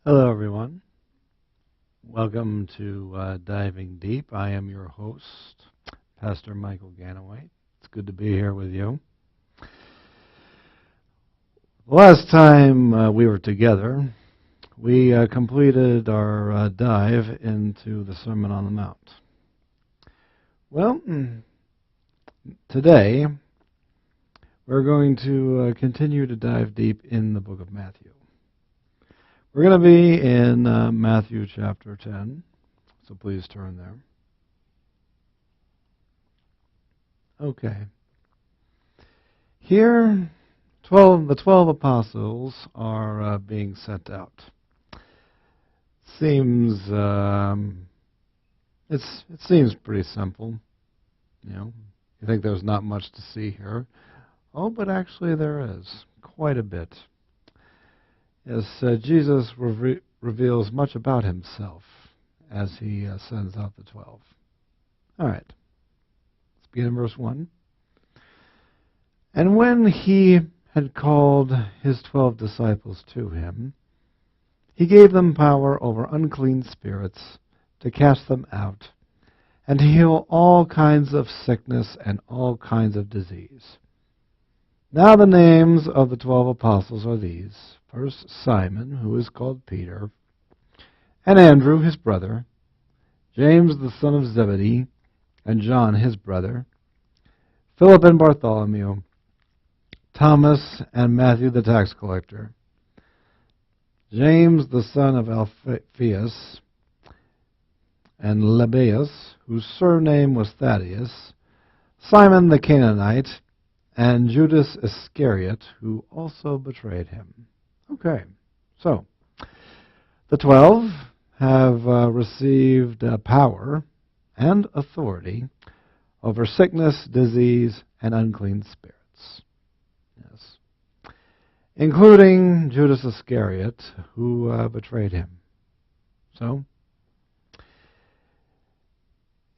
Hello, everyone. Welcome to Diving Deep. I am your host, Pastor Michael Gannaway. It's good to be here with you. The last time we were together, we completed our dive into the Sermon on the Mount. Well, today we're going to continue to dive deep in the book of Matthew. We're going to be in Matthew chapter 10, so please turn there. Okay. Here, the 12 apostles are being sent out. It seems pretty simple. You think there's not much to see here. Oh, but actually there is quite a bit. As Jesus reveals much about himself as he sends out the 12. All right. Let's begin in verse 1. And when he had called his 12 disciples to him, he gave them power over unclean spirits to cast them out and to heal all kinds of sickness and all kinds of disease. Now the names of the 12 apostles are these. First, Simon, who is called Peter, and Andrew, his brother, James, the son of Zebedee, and John, his brother, Philip and Bartholomew, Thomas and Matthew, the tax collector, James, the son of Alphaeus, and Lebbaeus, whose surname was Thaddeus, Simon the Canaanite, and Judas Iscariot, who also betrayed him. Okay, so the 12 have received power and authority over sickness, disease, and unclean spirits. Yes, including Judas Iscariot, who betrayed him. So,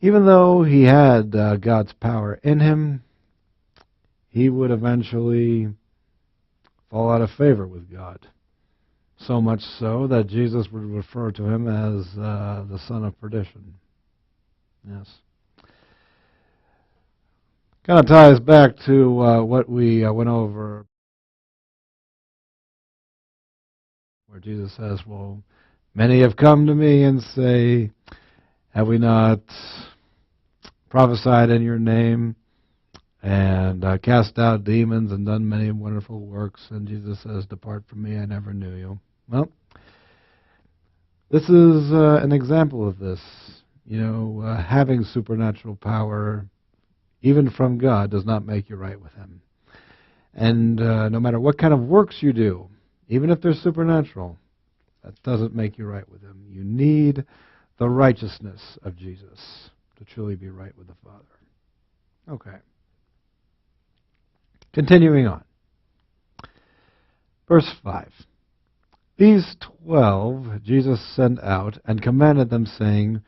even though he had God's power in him, he would eventually fall out of favor with God. So much so that Jesus would refer to him as the son of perdition. Yes. Kind of ties back to what we went over, where Jesus says, well, many have come to me and say, have we not prophesied in your name and cast out demons and done many wonderful works? And Jesus says, depart from me, I never knew you. Well, this is an example of this. Having supernatural power, even from God, does not make you right with him. And no matter what kind of works you do, even if they're supernatural, that doesn't make you right with him. You need the righteousness of Jesus to truly be right with the Father. Okay. Continuing on. Verse 5. These 12 Jesus sent out and commanded them, saying,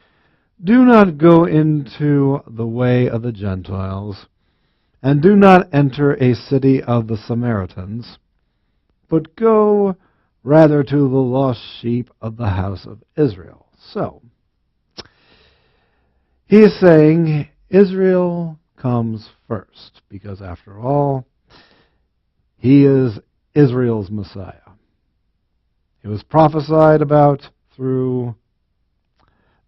do not go into the way of the Gentiles, and do not enter a city of the Samaritans, but go rather to the lost sheep of the house of Israel. So, he is saying Israel comes first, because after all, he is Israel's Messiah. It was prophesied about through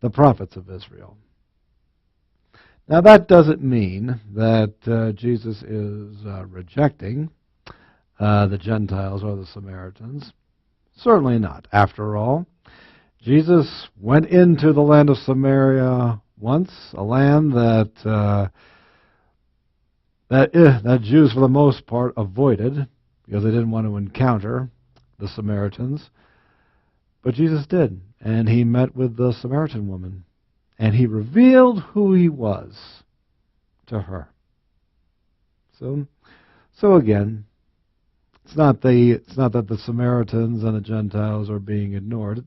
the prophets of Israel. Now that doesn't mean that Jesus is rejecting the Gentiles or the Samaritans. Certainly not. After all, Jesus went into the land of Samaria once, a land that Jews for the most part avoided because they didn't want to encounter the Samaritans. But Jesus did, and he met with the Samaritan woman, and he revealed who he was to her. So again, it's not that the Samaritans and the Gentiles are being ignored.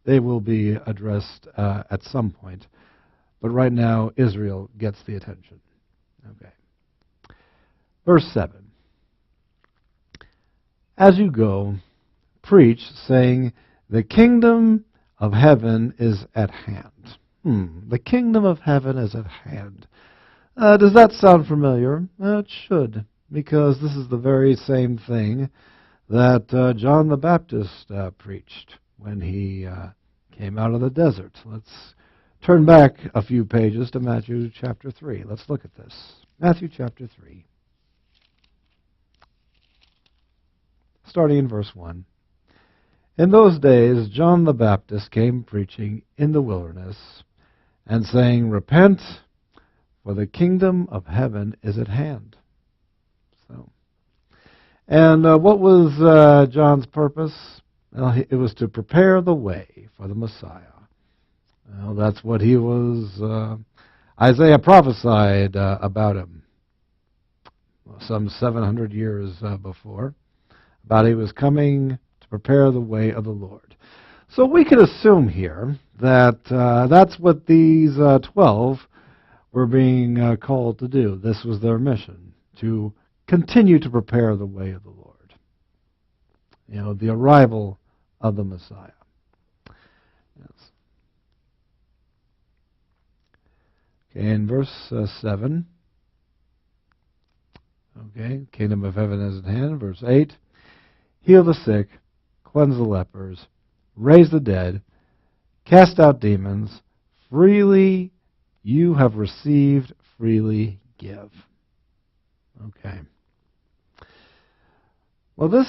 They will be addressed at some point. But right now, Israel gets the attention. Okay. Verse 7. As you go, preach, saying, The kingdom of heaven is at hand. The kingdom of heaven is at hand. Does that sound familiar? It should, because this is the very same thing that John the Baptist preached when he came out of the desert. Let's turn back a few pages to Matthew chapter 3. Let's look at this. Matthew chapter 3, starting in verse 1. In those days John the Baptist came preaching in the wilderness and saying, Repent, for the kingdom of heaven is at hand. And what was John's purpose? Well, it was to prepare the way for the Messiah. Well, that's what he was. Isaiah prophesied about him some 700 years before, about he was coming to prepare the way of the Lord. So we could assume here that that's what these 12 were being called to do. This was their mission, to continue to prepare the way of the Lord. You know, the arrival of the Messiah. Yes. Okay, in verse 7. Okay, kingdom of heaven is at hand. Verse 8. Heal the sick, cleanse the lepers, raise the dead, cast out demons. Freely you have received, freely give. Okay. Well, this,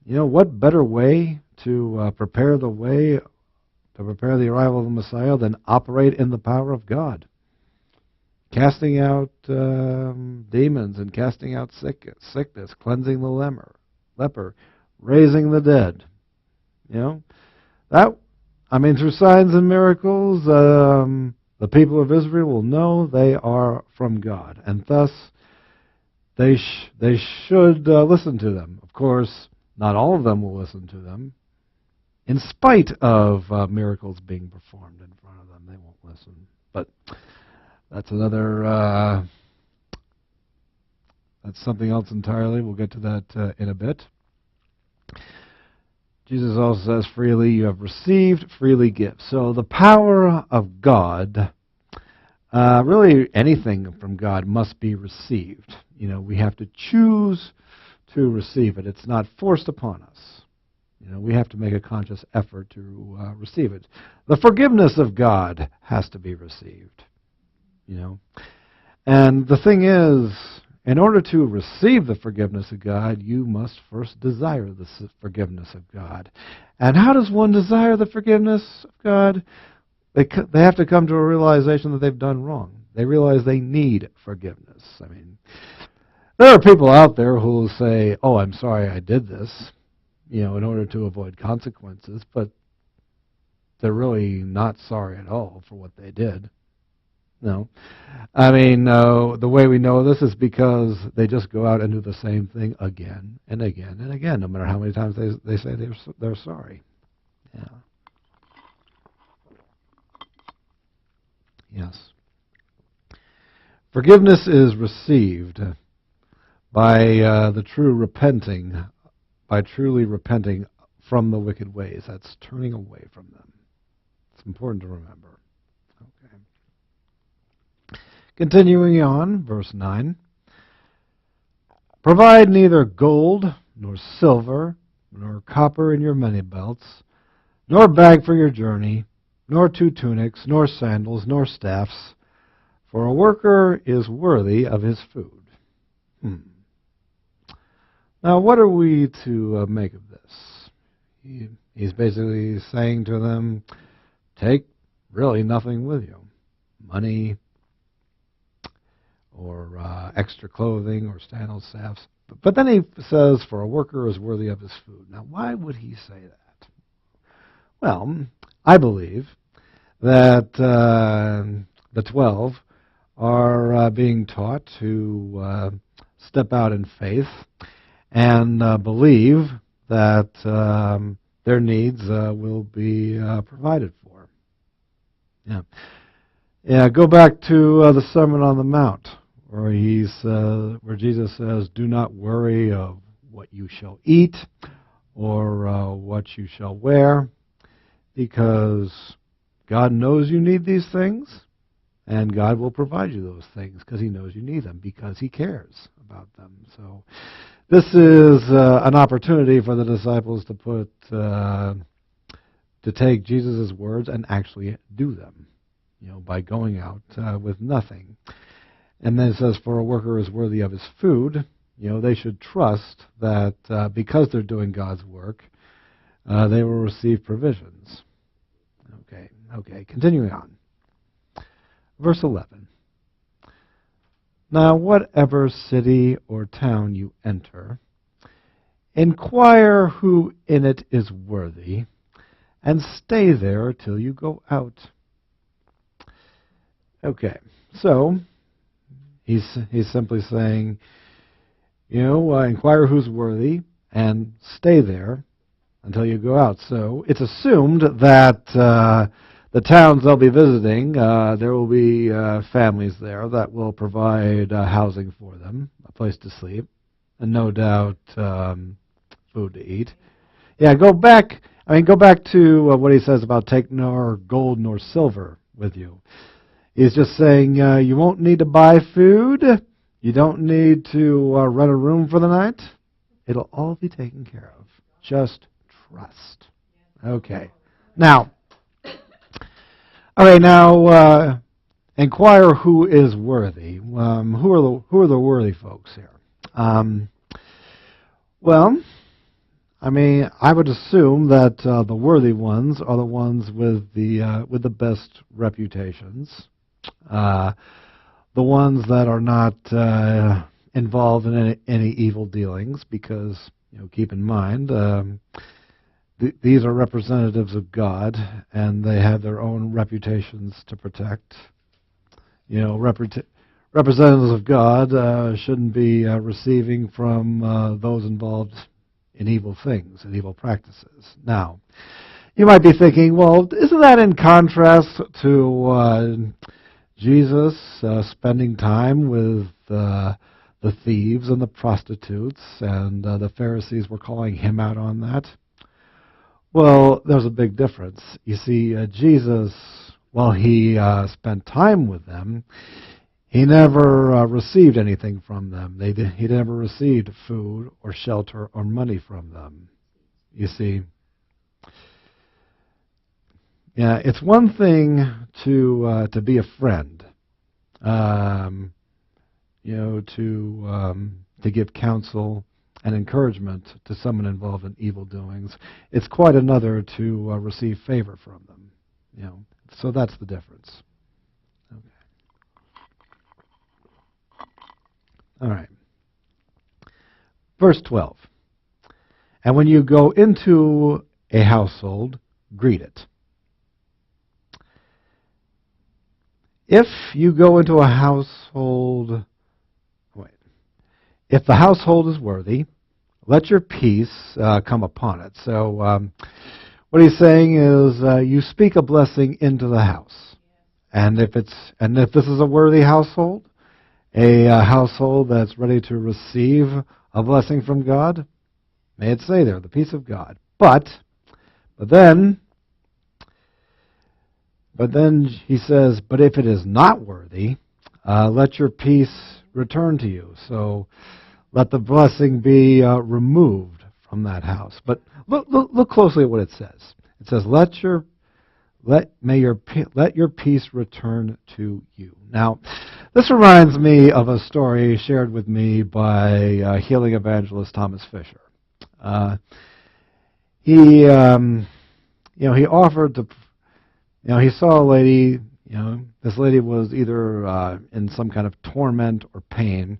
what better way to prepare the way, to prepare the arrival of the Messiah than operate in the power of God? Casting out demons and casting out sickness, cleansing the leper, raising the dead. Through signs and miracles, the people of Israel will know they are from God, and thus they should listen to them. Of course, not all of them will listen to them. In spite of miracles being performed in front of them, they won't listen. But that's that's something else entirely. We'll get to that in a bit. Jesus also says, freely you have received, freely give. So the power of God, really anything from God must be received. We have to choose to receive it. It's not forced upon us. We have to make a conscious effort to receive it. The forgiveness of God has to be received. And the thing is, in order to receive the forgiveness of God, you must first desire the forgiveness of God. And how does one desire the forgiveness of God? They have to come to a realization that they've done wrong. They realize they need forgiveness. There are people out there who will say, oh, I'm sorry I did this, in order to avoid consequences, but they're really not sorry at all for what they did. No. The way we know this is because they just go out and do the same thing again and again and again, no matter how many times they say they're sorry. Yeah. Yes. Forgiveness is received by truly repenting from the wicked ways. That's turning away from them. It's important to remember. Okay. Continuing on, verse 9. Provide neither gold, nor silver, nor copper in your money belts, nor bag for your journey, nor 2 tunics, nor sandals, nor staffs, for a worker is worthy of his food. Now, what are we to make of this? He's basically saying to them, take really nothing with you. Money, or extra clothing, or sandals, staffs. But then he says, for a worker is worthy of his food. Now, why would he say that? Well, I believe that the 12 are being taught to step out in faith and believe that their needs will be provided for. Yeah. Go back to the Sermon on the Mount, where Jesus says, "Do not worry of what you shall eat, or what you shall wear, because God knows you need these things, and God will provide you those things because he knows you need them, because he cares about them. So this is an opportunity for the disciples to take Jesus' words and actually do them, by going out with nothing. And then it says, for a worker is worthy of his food. They should trust that because they're doing God's work, they will receive provisions. Okay, continuing on. Verse 11. Now, whatever city or town you enter, inquire who in it is worthy, and stay there till you go out. Okay, so he's simply saying, inquire who's worthy and stay there until you go out. So it's assumed that the towns they'll be visiting, there will be families there that will provide housing for them, a place to sleep, and no doubt food to eat. Yeah, go back to what he says about take nor gold nor silver with you. He's just saying you won't need to buy food. You don't need to rent a room for the night. It'll all be taken care of. Just trust. Okay. Now, inquire who is worthy. Who are the worthy folks here? I would assume that the worthy ones are the ones with the best reputations, the ones that are not involved in any evil dealings, because keep in mind these are representatives of God, and they have their own reputations to protect. Representatives of God shouldn't be receiving from those involved in evil things and evil practices. Now, you might be thinking, well, isn't that in contrast to Jesus spending time with the thieves and the prostitutes, and the Pharisees were calling him out on that? Well, there's a big difference. You see, Jesus, while he spent time with them, he never received anything from them. He never received food or shelter or money from them. You see, yeah, it's one thing to be a friend, to give counsel and encouragement to someone involved in evil doings. It's quite another to receive favor from them. So that's the difference. Okay. All right. Verse 12. And when you go into a household, greet it. If you go into a household, if the household is worthy, let your peace come upon it. So what he's saying is you speak a blessing into the house. And if this is a worthy household, a household that's ready to receive a blessing from God, may it say there, the peace of God. But then he says, but if it is not worthy, let your peace return to you. So let the blessing be removed from that house. But look closely at what it says. It says, let your peace return to you. Now, this reminds me of a story shared with me by healing evangelist Thomas Fisher. He offered to, he saw a lady. This lady was either in some kind of torment or pain,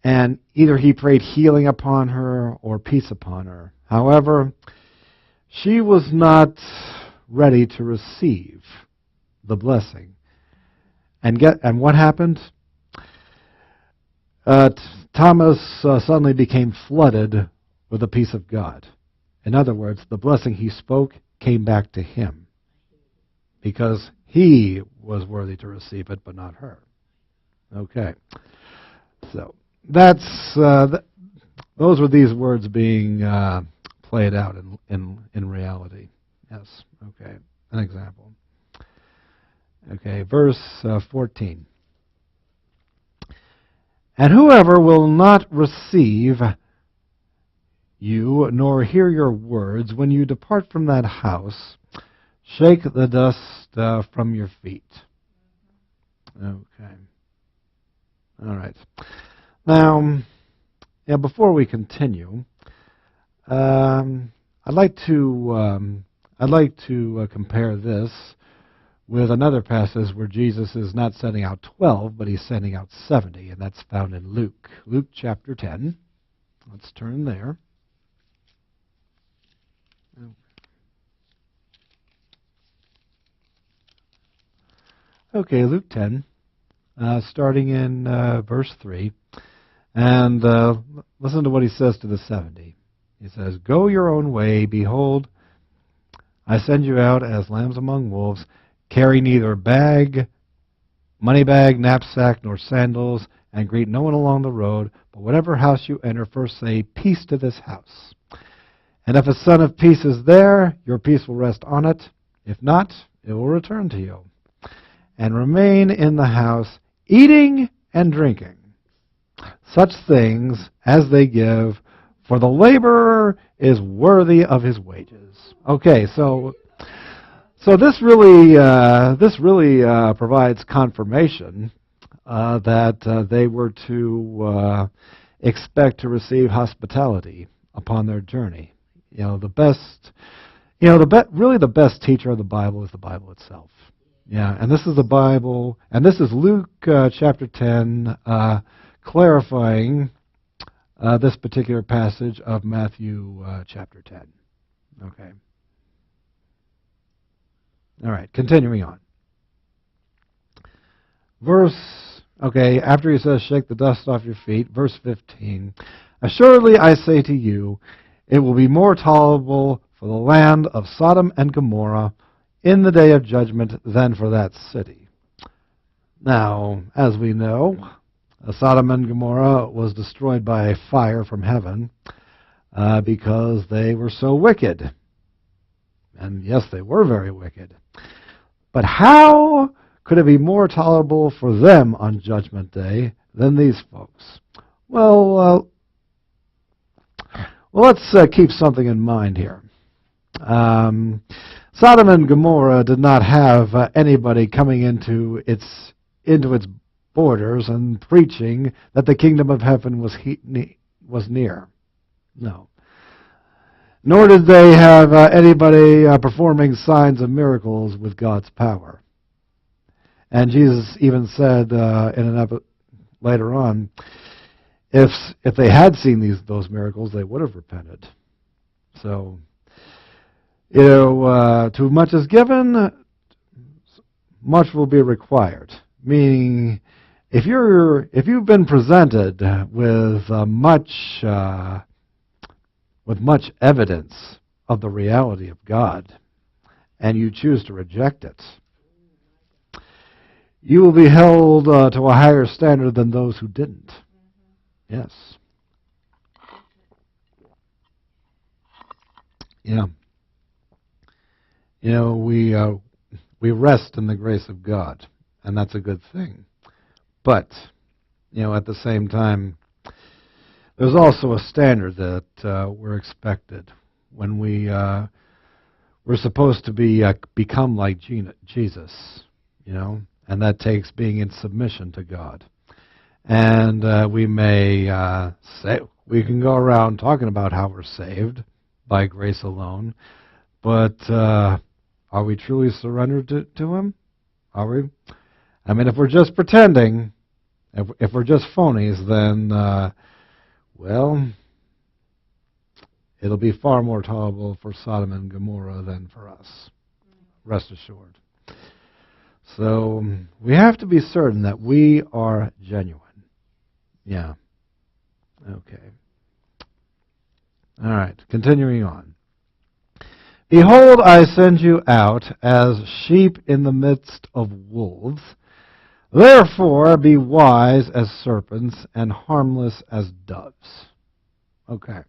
and either he prayed healing upon her or peace upon her. However, she was not ready to receive the blessing. And what happened? Thomas suddenly became flooded with the peace of God. In other words, the blessing he spoke came back to him, because he was worthy to receive it, but not her. Okay. So those were these words being play it out in reality. Yes. Okay. An example. Okay. Verse 14. And whoever will not receive you nor hear your words when you depart from that house, shake the dust from your feet. Okay. All right. Now, before we continue, I'd like to compare this with another passage where Jesus is not sending out 12, but he's sending out 70, and that's found in Luke. Luke chapter 10. Let's turn there. Okay, Luke 10, starting in verse 3. And listen to what he says to the 70. He says, "Go your own way. Behold, I send you out as lambs among wolves. Carry neither money bag, knapsack, nor sandals, and greet no one along the road. But whatever house you enter, first say, 'Peace to this house.' And if a son of peace is there, your peace will rest on it. If not, it will return to you. And remain in the house, eating and drinking such things as they give, for the laborer is worthy of his wages." Okay, so this really provides confirmation that they were to expect to receive hospitality upon their journey. The best teacher of the Bible is the Bible itself. Yeah, and this is the Bible, and this is Luke chapter 10, clarifying this particular passage of Matthew chapter 10. Okay. All right, continuing on. After he says, "Shake the dust off your feet," verse 15, "Assuredly I say to you, it will be more tolerable for the land of Sodom and Gomorrah in the day of judgment than for that city." Now, as we know, Sodom and Gomorrah was destroyed by fire from heaven because they were so wicked. And yes, they were very wicked. But how could it be more tolerable for them on Judgment Day than these folks? Well, let's keep something in mind here. Sodom and Gomorrah did not have anybody coming into its borders and preaching that the kingdom of heaven was near. No. Nor did they have anybody performing signs and miracles with God's power. And Jesus even said later on, if they had seen those miracles, they would have repented. So, too much is given, much will be required. Meaning, if you've been presented with much evidence of the reality of God, and you choose to reject it, you will be held to a higher standard than those who didn't. Yes. Yeah. We rest in the grace of God, and that's a good thing. But, at the same time, there's also a standard that we're expected when we're supposed to become like Jesus, and that takes being in submission to God. And we may say, we can go around talking about how we're saved by grace alone, but are we truly surrendered to Him? Are we? I mean, if we're just pretending, if we're just phonies, then, it'll be far more tolerable for Sodom and Gomorrah than for us. Rest assured. So we have to be certain that we are genuine. Yeah. Okay. All right. Continuing on. "Behold, I send you out as sheep in the midst of wolves. Therefore be wise as serpents and harmless as doves." Okay.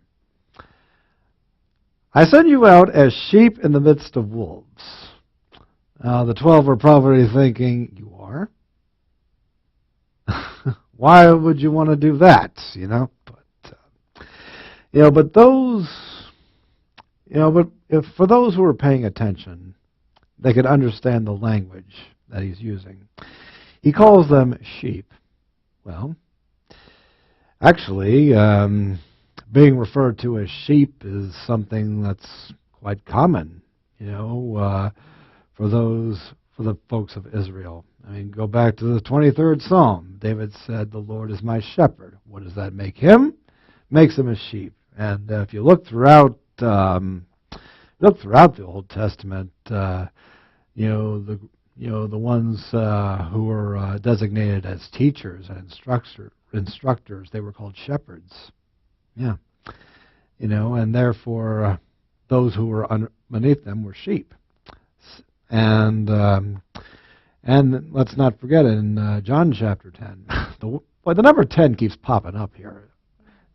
I send you out as sheep in the midst of wolves. The 12 were probably thinking, you are? Why would you want to do that? But those, but if for those who were paying attention, they could understand the language that he's using. He calls them sheep. Well, actually, being referred to as sheep is something that's quite common, for the folks of Israel. I mean, go back to the 23rd Psalm. David said, "The Lord is my shepherd." What does that make him? Makes him a sheep. And if you look throughout the Old Testament, the ones who were designated as teachers and instructors, they were called shepherds. Yeah, and therefore those who were beneath them were sheep. And let's not forget in John chapter 10, the number 10 keeps popping up here.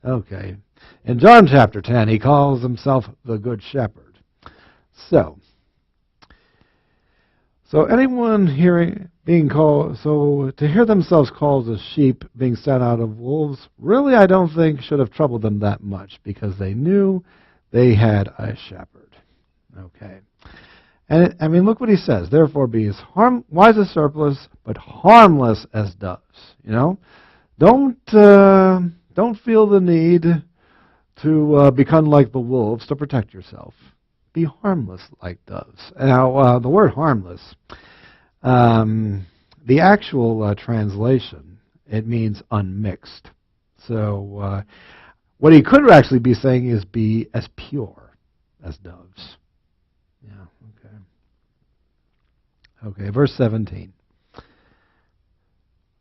Okay. In John chapter 10, he calls himself the Good Shepherd. So anyone to hear themselves called as sheep being sent out of wolves, really I don't think should have troubled them that much, because they knew they had a shepherd. Okay. And look what he says. Therefore be as wise as serpents, but harmless as doves. Don't feel the need to become like the wolves to protect yourself. Be harmless like doves. Now, the word harmless, the actual translation, it means unmixed. So what he could actually be saying is be as pure as doves. Yeah, okay. Okay, verse 17.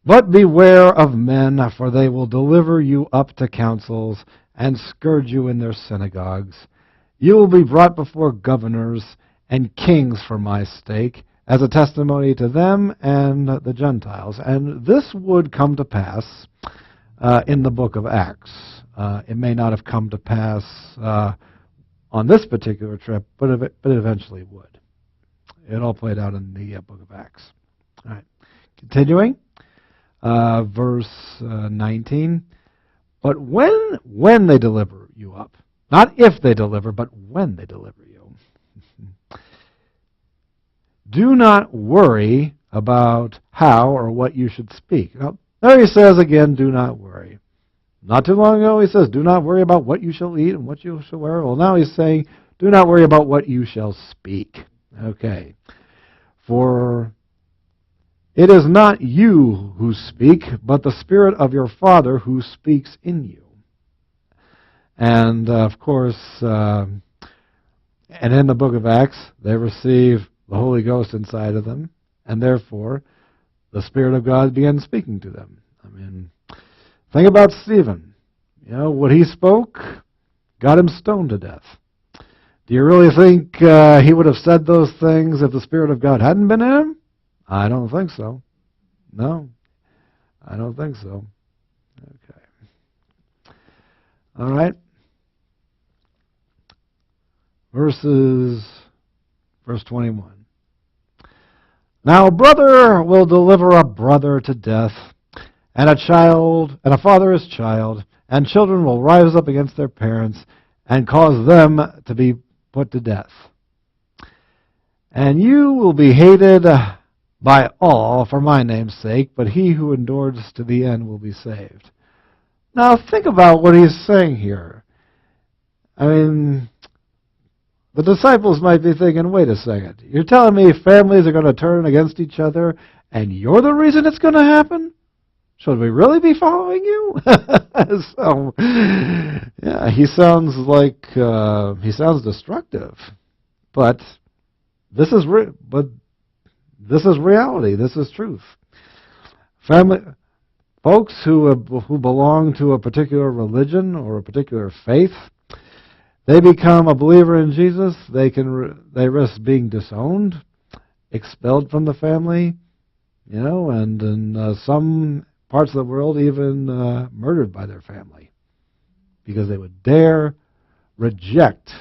But beware of men, for they will deliver you up to councils and scourge you in their synagogues. You will be brought before governors and kings for my sake, as a testimony to them and the Gentiles. And this would come to pass in the book of Acts. It may not have come to pass on this particular trip, but it eventually would. It all played out in the book of Acts. All right, continuing. Verse 19. But when they deliver you up, not if they deliver, but when they deliver you, do not worry about how or what you should speak. Now, there he says again, do not worry. Not too long ago he says, do not worry about what you shall eat and what you shall wear. Well, now he's saying, do not worry about what you shall speak. Okay. For it is not you who speak, but the Spirit of your Father who speaks in you. And, of course, and in the book of Acts, they receive the Holy Ghost inside of them, and therefore the Spirit of God began speaking to them. Think about Stephen. What he spoke got him stoned to death. Do you really think he would have said those things if the Spirit of God hadn't been in him? I don't think so. No, I don't think so. Okay. All right. Verse 21. Now a brother will deliver a brother to death, and a father his child, and children will rise up against their parents and cause them to be put to death. And you will be hated by all for my name's sake, but he who endures to the end will be saved. Now think about what he's saying here. The disciples might be thinking, wait a second, you're telling me families are going to turn against each other, and you're the reason it's going to happen? Should we really be following you? So, yeah, he sounds destructive, but this is reality. This is truth. Folks who belong to a particular religion or a particular faith, they become a believer in Jesus. They risk being disowned, expelled from the family, and in some parts of the world even murdered by their family, because they would dare reject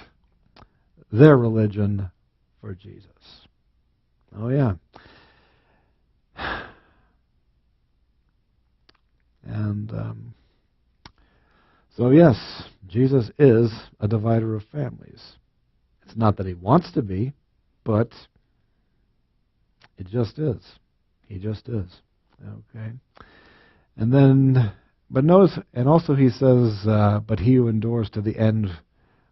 their religion for Jesus. Oh, yeah. And so, yes, Jesus is a divider of families. It's not that he wants to be, but it just is. He just is. Okay. And then, but notice, and also he says, but he who endures to the end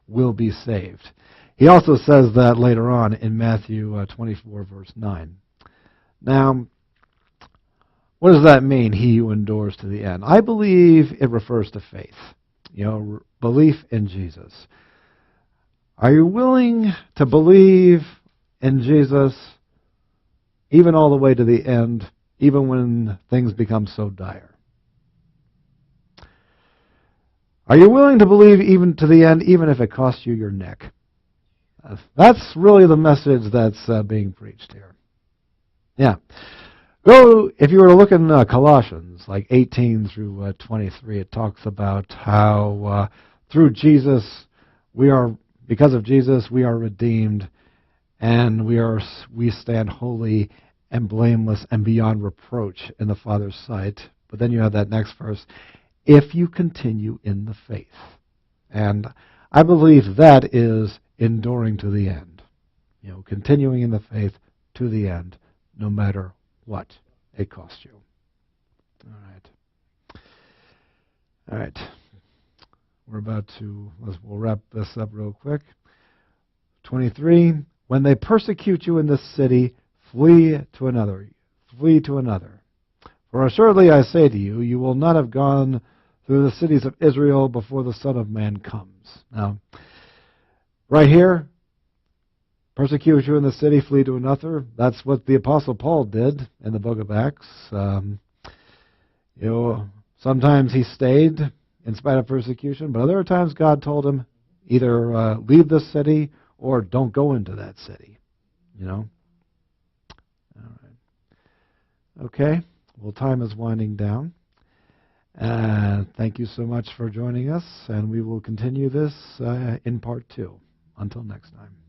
will be saved. He also says that later on in Matthew 24, verse 9. Now, what does that mean, he who endures to the end? I believe it refers to faith, belief in Jesus. Are you willing to believe in Jesus even all the way to the end, even when things become so dire? Are you willing to believe even to the end, even if it costs you your neck? That's really the message that's being preached here. Yeah. Go, if you were to look in Colossians, like 18 through 23, it talks about how through Jesus, because of Jesus, we are redeemed, and we stand holy and blameless and beyond reproach in the Father's sight. But then you have that next verse, if you continue in the faith. And I believe that is enduring to the end. Continuing in the faith to the end, no matter what it costs you. All right. We'll wrap this up real quick. 23, when they persecute you in this city, flee to another. Flee to another. For assuredly I say to you, you will not have gone through the cities of Israel before the Son of Man comes. Now, right here, persecute you in the city, flee to another. That's what the Apostle Paul did in the book of Acts. Sometimes he stayed in spite of persecution, but other times God told him, either leave this city or don't go into that city. All right. Okay. Well, time is winding down. Thank you so much for joining us, and we will continue this in part 2. Until next time.